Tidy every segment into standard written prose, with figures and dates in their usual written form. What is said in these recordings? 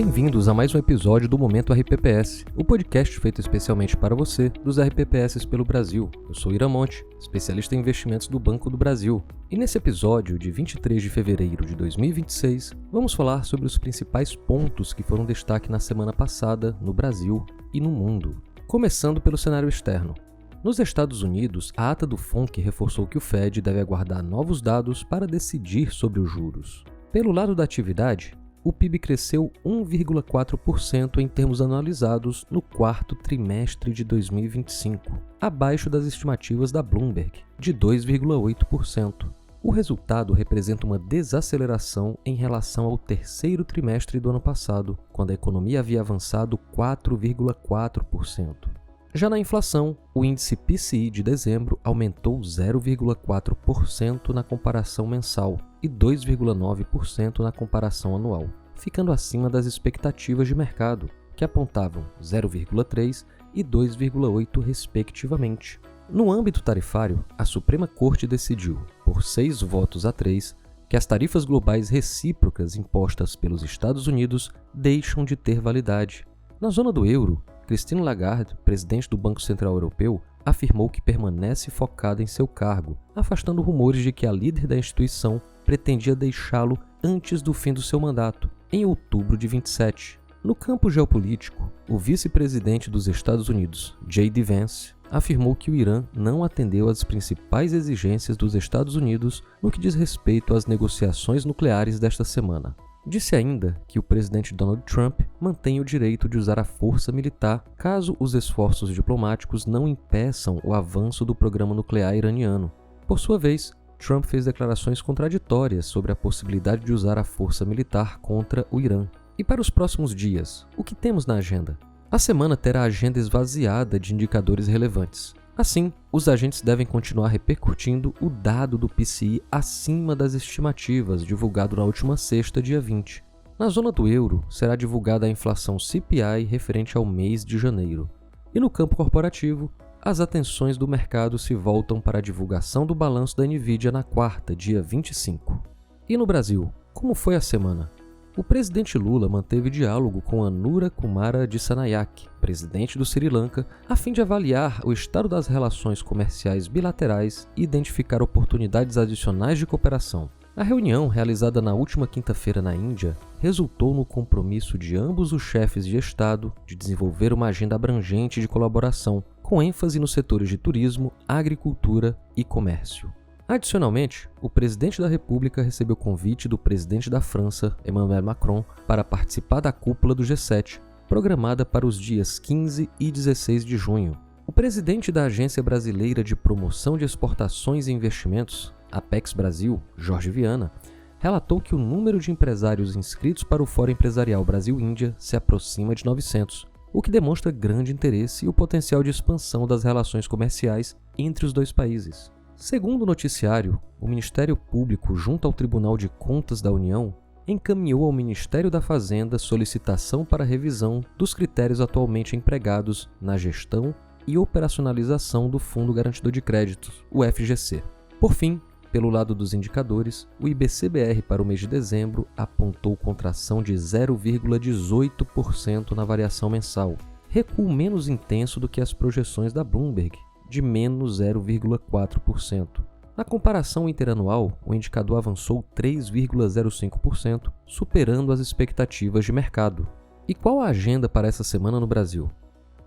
Bem-vindos a mais um episódio do Momento RPPS, o podcast feito especialmente para você dos RPPS pelo Brasil. Eu sou Ira Monte, especialista em investimentos do Banco do Brasil. E nesse episódio de 23 de fevereiro de 2026, vamos falar sobre os principais pontos que foram destaque na semana passada no Brasil e no mundo. Começando pelo cenário externo. Nos Estados Unidos, a ata do FONC reforçou que o Fed deve aguardar novos dados para decidir sobre os juros. Pelo lado da atividade, o PIB cresceu 1,4% em termos anualizados no quarto trimestre de 2025, abaixo das estimativas da Bloomberg, de 2,8%. O resultado representa uma desaceleração em relação ao terceiro trimestre do ano passado, quando a economia havia avançado 4,4%. Já na inflação, o índice PCI de dezembro aumentou 0,4% na comparação mensal e 2,9% na comparação anual, ficando acima das expectativas de mercado, que apontavam 0,3% e 2,8% respectivamente. No âmbito tarifário, a Suprema Corte decidiu, por 6 votos a 3, que as tarifas globais recíprocas impostas pelos Estados Unidos deixam de ter validade. Na zona do euro, Christine Lagarde, presidente do Banco Central Europeu, afirmou que permanece focada em seu cargo, afastando rumores de que a líder da instituição pretendia deixá-lo antes do fim do seu mandato, em outubro de 27. No campo geopolítico, o vice-presidente dos Estados Unidos, J.D. Vance, afirmou que o Irã não atendeu às principais exigências dos Estados Unidos no que diz respeito às negociações nucleares desta semana. Disse ainda que o presidente Donald Trump mantém o direito de usar a força militar caso os esforços diplomáticos não impeçam o avanço do programa nuclear iraniano. Por sua vez, Trump fez declarações contraditórias sobre a possibilidade de usar a força militar contra o Irã. E para os próximos dias, o que temos na agenda? A semana terá a agenda esvaziada de indicadores relevantes. Assim, os agentes devem continuar repercutindo o dado do PCI acima das estimativas, divulgado na última sexta, dia 20. Na zona do euro, será divulgada a inflação CPI referente ao mês de janeiro. E no campo corporativo, as atenções do mercado se voltam para a divulgação do balanço da Nvidia na quarta, dia 25. E no Brasil, como foi a semana? O presidente Lula manteve diálogo com Anura Kumara Dissanayake, presidente do Sri Lanka, a fim de avaliar o estado das relações comerciais bilaterais e identificar oportunidades adicionais de cooperação. A reunião, realizada na última quinta-feira na Índia, resultou no compromisso de ambos os chefes de Estado de desenvolver uma agenda abrangente de colaboração, com ênfase nos setores de turismo, agricultura e comércio. Adicionalmente, o presidente da República recebeu convite do presidente da França, Emmanuel Macron, para participar da cúpula do G7, programada para os dias 15 e 16 de junho. O presidente da Agência Brasileira de Promoção de Exportações e Investimentos, Apex Brasil, Jorge Viana, relatou que o número de empresários inscritos para o Fórum Empresarial Brasil-Índia se aproxima de 900, o que demonstra grande interesse e o potencial de expansão das relações comerciais entre os dois países. Segundo o noticiário, o Ministério Público, junto ao Tribunal de Contas da União, encaminhou ao Ministério da Fazenda solicitação para revisão dos critérios atualmente empregados na gestão e operacionalização do Fundo Garantidor de Créditos, o FGC. Por fim, pelo lado dos indicadores, o IBCBR para o mês de dezembro apontou contração de 0,18% na variação mensal, recuo menos intenso do que as projeções da Bloomberg, de menos 0,4%. Na comparação interanual, o indicador avançou 3,05%, superando as expectativas de mercado. E qual a agenda para essa semana no Brasil?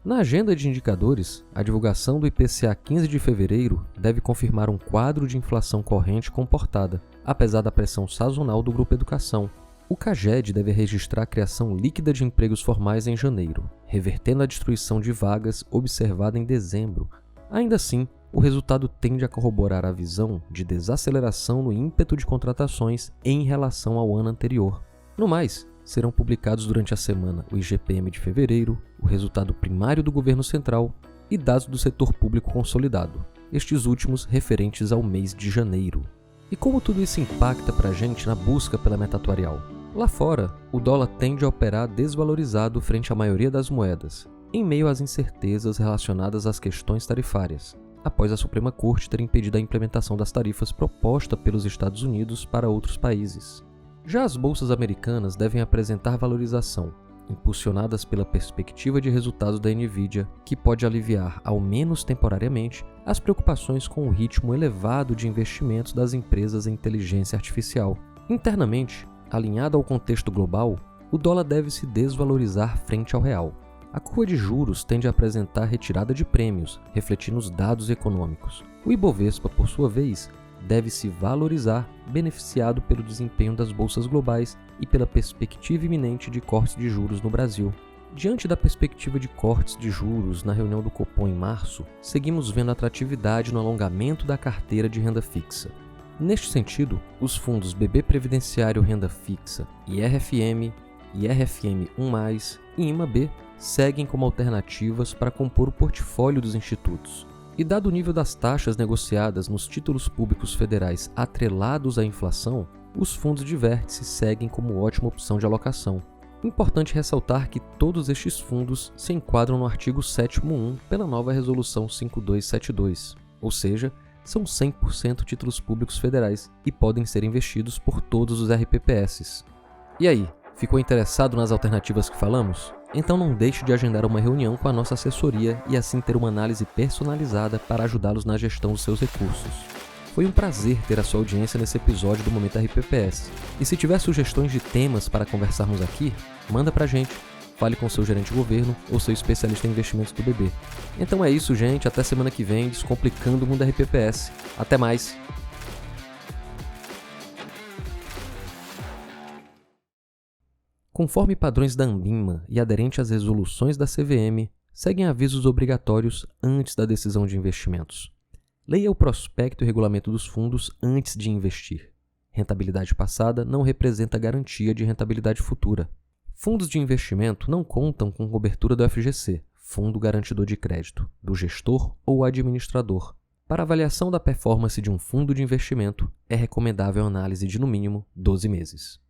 Na agenda de indicadores, a divulgação do IPCA 15 de fevereiro deve confirmar um quadro de inflação corrente comportada, apesar da pressão sazonal do Grupo Educação. O CAGED deve registrar a criação líquida de empregos formais em janeiro, revertendo a destruição de vagas observada em dezembro. Ainda assim, o resultado tende a corroborar a visão de desaceleração no ímpeto de contratações em relação ao ano anterior. No mais, serão publicados durante a semana o IGPM de fevereiro, o resultado primário do governo central e dados do setor público consolidado, estes últimos referentes ao mês de janeiro. E como tudo isso impacta para a gente na busca pela meta atuarial? Lá fora, o dólar tende a operar desvalorizado frente à maioria das moedas, em meio às incertezas relacionadas às questões tarifárias, após a Suprema Corte ter impedido a implementação das tarifas propostas pelos Estados Unidos para outros países. Já as bolsas americanas devem apresentar valorização, impulsionadas pela perspectiva de resultados da Nvidia, que pode aliviar, ao menos temporariamente, as preocupações com o ritmo elevado de investimentos das empresas em inteligência artificial. Internamente, alinhado ao contexto global, o dólar deve se desvalorizar frente ao real. A curva de juros tende a apresentar retirada de prêmios, refletindo os dados econômicos. O Ibovespa, por sua vez, deve se valorizar, beneficiado pelo desempenho das bolsas globais e pela perspectiva iminente de cortes de juros no Brasil. Diante da perspectiva de cortes de juros na reunião do Copom em março, seguimos vendo atratividade no alongamento da carteira de renda fixa. Neste sentido, os fundos BB Previdenciário Renda Fixa, IRFM, IRFM1+, e IMAB seguem como alternativas para compor o portfólio dos institutos. E dado o nível das taxas negociadas nos títulos públicos federais atrelados à inflação, os fundos de vértice seguem como ótima opção de alocação. Importante ressaltar que todos estes fundos se enquadram no artigo 7º1 pela nova Resolução 5272, ou seja, são 100% títulos públicos federais e podem ser investidos por todos os RPPS. E aí, ficou interessado nas alternativas que falamos? Então não deixe de agendar uma reunião com a nossa assessoria e assim ter uma análise personalizada para ajudá-los na gestão dos seus recursos. Foi um prazer ter a sua audiência nesse episódio do Momento RPPS. E se tiver sugestões de temas para conversarmos aqui, manda pra gente. Fale com seu gerente de governo ou seu especialista em investimentos do BB. Então é isso, gente. Até semana que vem, descomplicando o mundo RPPS. Até mais! Conforme padrões da Anbima e aderente às resoluções da CVM, seguem avisos obrigatórios antes da decisão de investimentos. Leia o prospecto e regulamento dos fundos antes de investir. Rentabilidade passada não representa garantia de rentabilidade futura. Fundos de investimento não contam com cobertura do FGC, Fundo Garantidor de Crédito, do gestor ou administrador. Para avaliação da performance de um fundo de investimento, é recomendável a análise de no mínimo 12 meses.